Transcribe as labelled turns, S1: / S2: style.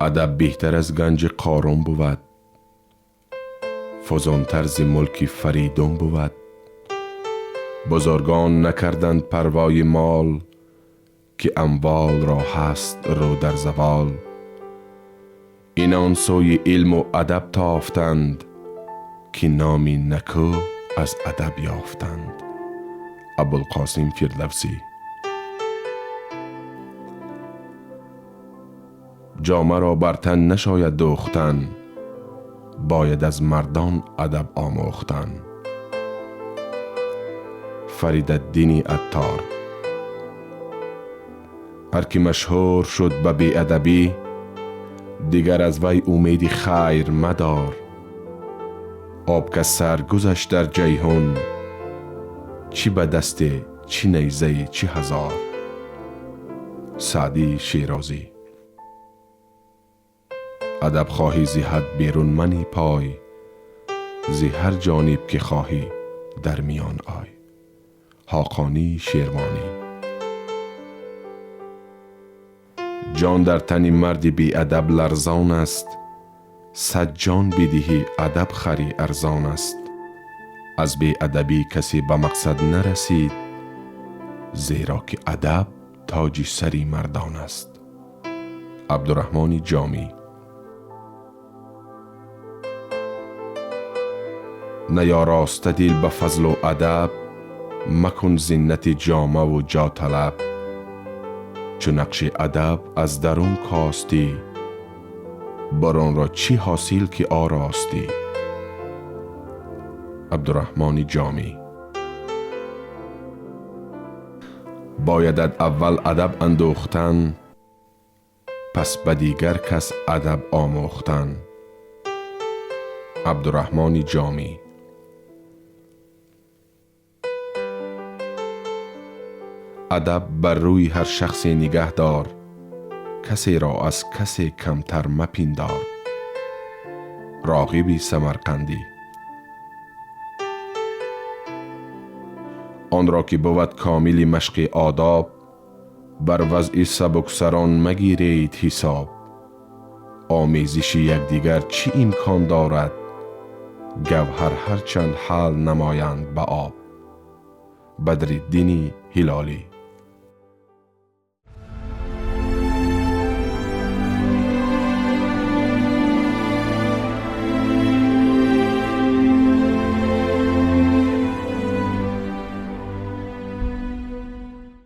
S1: ادب بهتر از گنج قارون بود، فزونتر ز ملک فریدون بود. بزرگان نکردند پروای مال، که اموال را هست رو در زوال. اینان سوی علم و ادب تافتند، که نامی نکو از ادب یافتند. ابوالقاسم فردوسی. جامه را بر تن نشاید دوختن، باید از مردان ادب آموختن. فریدالدین عطار. هر که مشهور شد به بی ادبی، دیگر از وی امید خیر مدار. آب که سر گذشت در جیحون، چی به دست چی نیزه چی هزار. سعدی شیرازی. ادب خواهی ز حد بیرون منی پای، ز هر جانب که خواهی در میان آی. حاقانی شیروانی. جان در تن مرد بی ادب لرزان است، صد جان بدهی ادب خری ارزان است. از بی ادبی کسی به مقصد نرسید، زیرا که ادب تاج سری مردان است. عبدالرحمن جامی. نیاراست دل به فضل و ادب، مکن زینت جامه و جا طلب. چو نقش ادب از درون کاستی، بر آن را چی حاصل که آراستی. عبدالرحمن جامی. بایدت اول ادب اندوختن، پس به دیگر کس ادب آموختن. عبدالرحمن جامی. ادب بر روی هر شخصی نگه دار، کسی را از کسی کمتر مپندار. راغب سمرقندی. آن را که بود کامل مشق آداب، بر وضع سبکسران مگیرید حساب. آمیزش یکدیگر چی امکان دارد، گوهر هرچند حل نمایند به آب. بدرالدین هلالی.